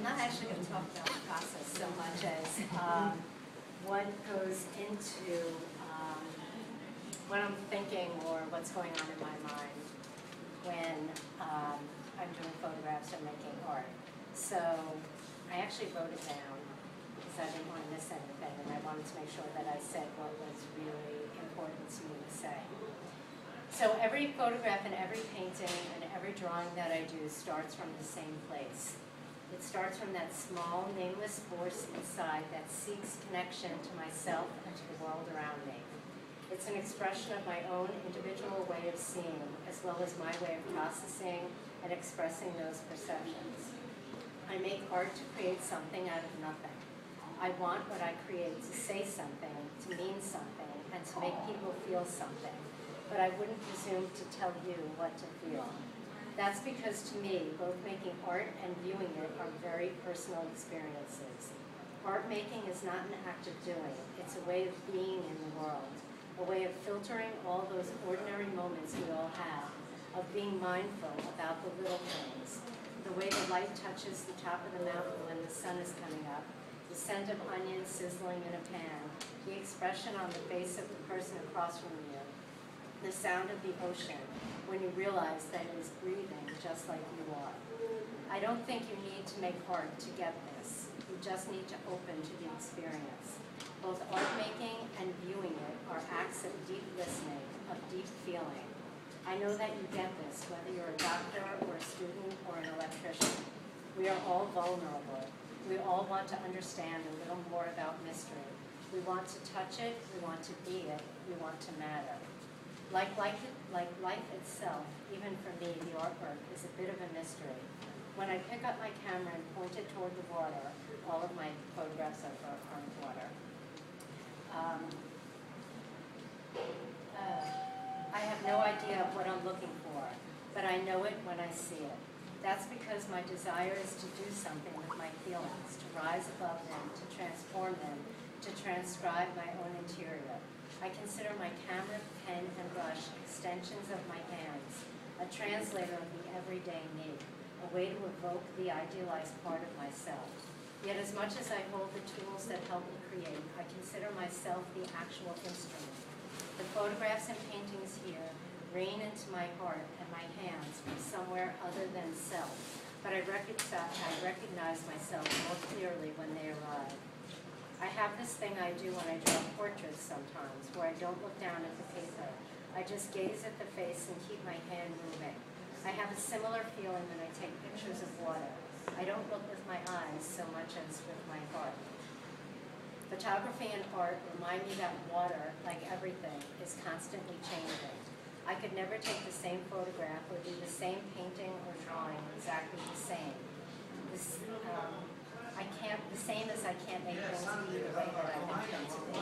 not actually going to talk about the process so much as what goes into what I'm thinking or what's going on in my mind when I'm doing photographs or making art. So I actually wrote it down because I didn't want to miss anything, and I wanted to make sure that I said what was really important to me to say. So every photograph and every painting and every drawing that I do starts from the same place. It starts from that small, nameless force inside that seeks connection to myself and to the world around me. It's an expression of my own individual way of seeing, as well as my way of processing and expressing those perceptions. I make art to create something out of nothing. I want what I create to say something, to mean something, and to make people feel something. But I wouldn't presume to tell you what to feel. That's because to me, both making art and viewing it are very personal experiences. Art making is not an act of doing, it's a way of being in the world, a way of filtering all those ordinary moments we all have, of being mindful about the little things, the way the light touches the top of the mountain when the sun is coming up, the scent of onions sizzling in a pan, the expression on the face of the person across from you, the sound of the ocean when you realize that it is breathing just like you are. I don't think you need to make art to get this. You just need to open to the experience. Both art making and viewing it are acts of deep listening, of deep feeling. I know that you get this, whether you're a doctor or a student or an electrician. We are all vulnerable. We all want to understand a little more about mystery. We want to touch it, we want to be it, we want to matter. Like life itself, even for me, the artwork is a bit of a mystery. When I pick up my camera and point it toward the water, all of my photographs are on water. I have no idea of what I'm looking for, but I know it when I see it. That's because my desire is to do something with my feelings, to rise above them, to transform them, to transcribe my own interior. I consider my camera, pen, and brush extensions of my hands, a translator of the everyday me, a way to evoke the idealized part of myself. Yet as much as I hold the tools that help me create, I consider myself the actual instrument. The photographs and paintings here rain into my heart and my hands from somewhere other than self, but I recognize myself more clearly when they arrive. I have this thing I do when I draw portraits sometimes, where I don't look down at the paper. I just gaze at the face and keep my hand moving. I have a similar feeling when I take pictures of water. I don't look with my eyes so much as with my heart. Photography and art remind me that water, like everything, is constantly changing. I could never take the same photograph or do the same painting or drawing exactly the same. The same as I can't make things be the way that I want them to be.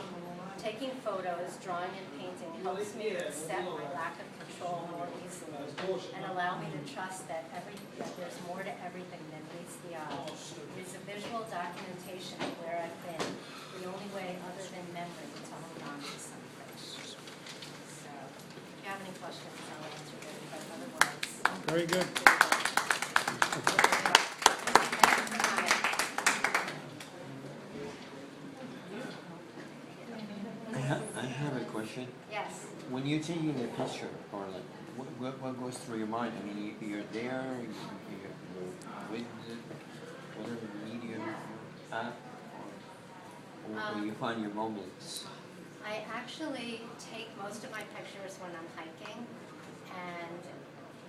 Taking photos, drawing, and painting helps me to accept my lack of control more easily and allow me to trust that there's more to everything than meets the eye. It is a visual documentation of where I've been, the only way other than memory to hold on to something. So, if you have any questions, I'll answer them, but otherwise... Very good. I have a question. Yes. When you're taking a picture, or like, what goes through your mind? I mean, you're there, you're with whatever medium you're at, or you find your moments. I actually take most of my pictures when I'm hiking, and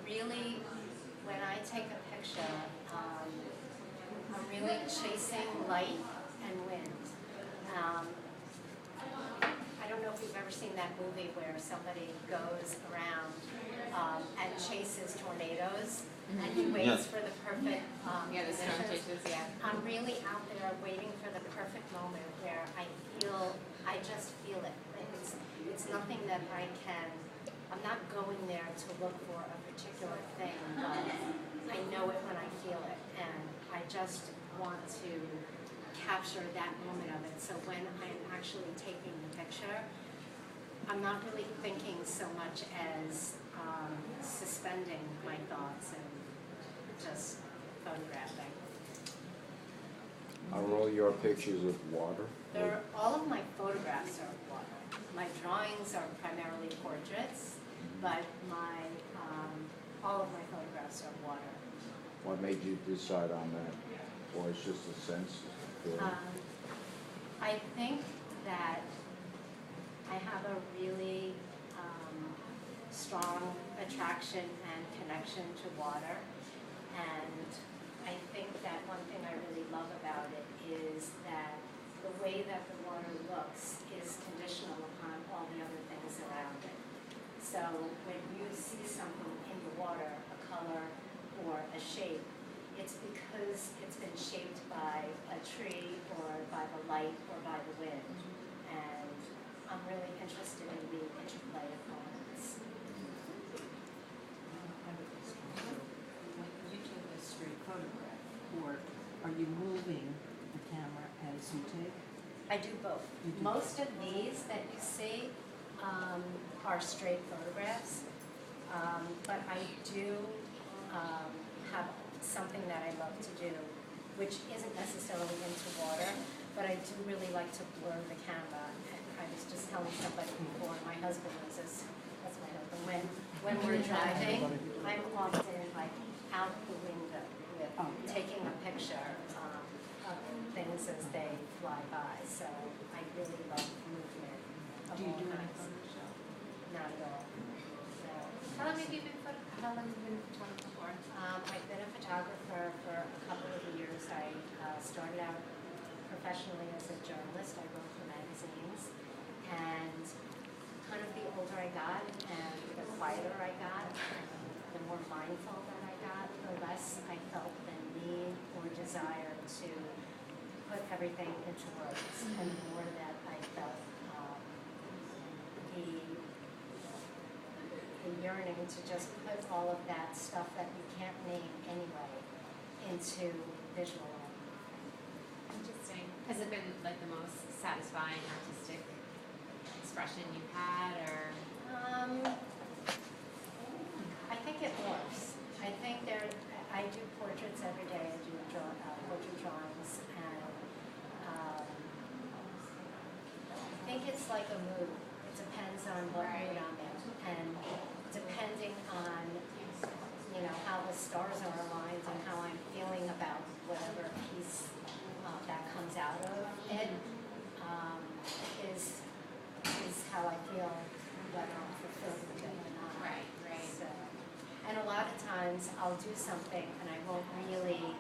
really, when I take a picture, I'm really chasing light and wind. I don't know if you've ever seen that movie where somebody goes around and chases tornadoes, and he waits for the perfect the storm chases, I'm really out there waiting for the perfect moment where I just feel it. It's nothing that I'm not going there to look for a particular thing, but I know it when I feel it, and I just want to capture that moment of it. So when I'm actually taking the picture, I'm not really thinking so much as suspending my thoughts and just photographing. Are all your pictures of water? All of my photographs are of water. My drawings are primarily portraits, but all of my photographs are of water. What made you decide on that? Or it's just a sense? I think that I have a really strong attraction and connection to water, and I think that one thing I really love about it is that the way that the water looks is conditional upon all the other things around it. So when you see something in the water, a color or a shape, it's because it's been shaped by a tree or by the light or by the wind. And I'm really interested in the interplay of elements. When you take a straight photograph, or are you moving the camera as you take? I do both. You do Most of these that you see are straight photographs, but I do have something that I love to do, which isn't necessarily into water, but I do really like to blur the camera. And I was just telling somebody before, my husband was that's my husband, when we're driving, I'm often like out the window with taking a picture of things as they fly by. So I really love movement of Do you all do any kinds. Photoshop? Not at all. No. How long have you been a photographer for? I've been a photographer for a couple of years. I started out professionally as a journalist. I wrote for magazines, and kind of the older I got and the quieter I got, the more mindful that I got, the less I felt the need or desire to put everything into words, and the more that I felt the yearning to just put all of that stuff that you can't name anyway into visual art. Interesting. Has it been like the most satisfying artistic expression you've had, or? I think it works. I think I do portraits every day. I do portrait drawings, and I think it's like a mood. It depends on what mood I'm in, and depending on how the stars are aligned and how I'm feeling about whatever piece that comes out of it is how I feel, whether I'm fulfilled with it or not. Right. So, and a lot of times I'll do something and I won't really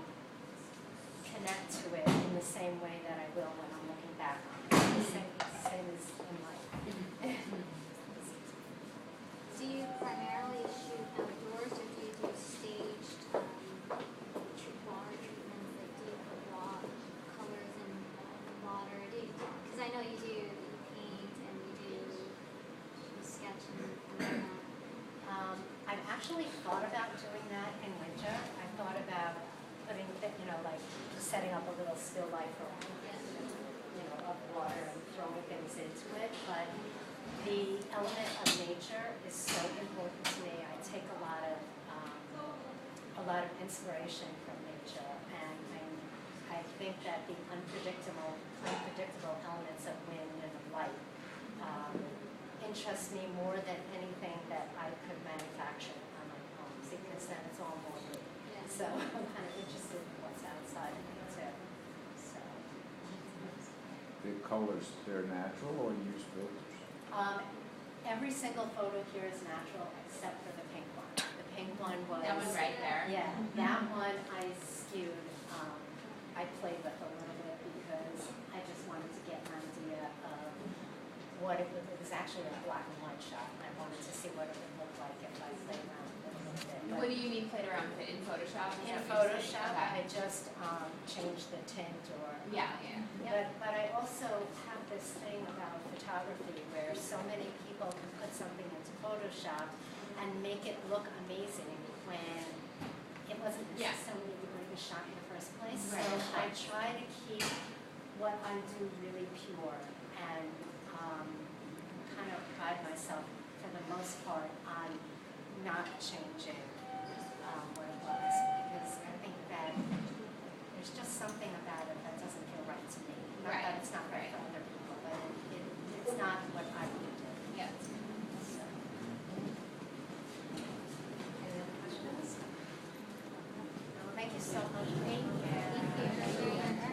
connect to it in the same way that I will when I'm looking back on it. Same as in life. Do you primarily shoot outdoors, or do you do staged water treatments? Like, do you put raw colors in water? Because I know you do paint and you sketch and whatnot. I've actually thought about doing that in winter. I thought about putting, like setting up a little still life around of water and throwing things into it. But the element of nature is so important to me. I take a lot of inspiration from nature, and I think that the unpredictable elements of wind and of light interest me more than anything that I could manufacture on my own, because then it's all more me. Yeah. So I'm kind of interested in what's outside of me too. So The colors, they're natural or you use filters? every single photo here is natural except for the pink one. The pink one was That one right there. Yeah, that one I skewed. I played with a little bit because I just wanted to get an idea of what it would. It was actually a black and white shot, and I wanted to see what it would look like if I played around with it a little bit. What do you mean played around with it in Photoshop? Is In that what you're saying? Photoshop, Okay. I just changed the tint or. Yeah. But I also have this thing about photography where so many people can put something into Photoshop and make it look amazing when it wasn't Yeah. necessarily the way it was shot in the first place. Right. So I try to keep what I do really pure and kind of pride myself for the most part on not changing what it was, because I think that there's just something about it that doesn't so much. Thank you. Thank you.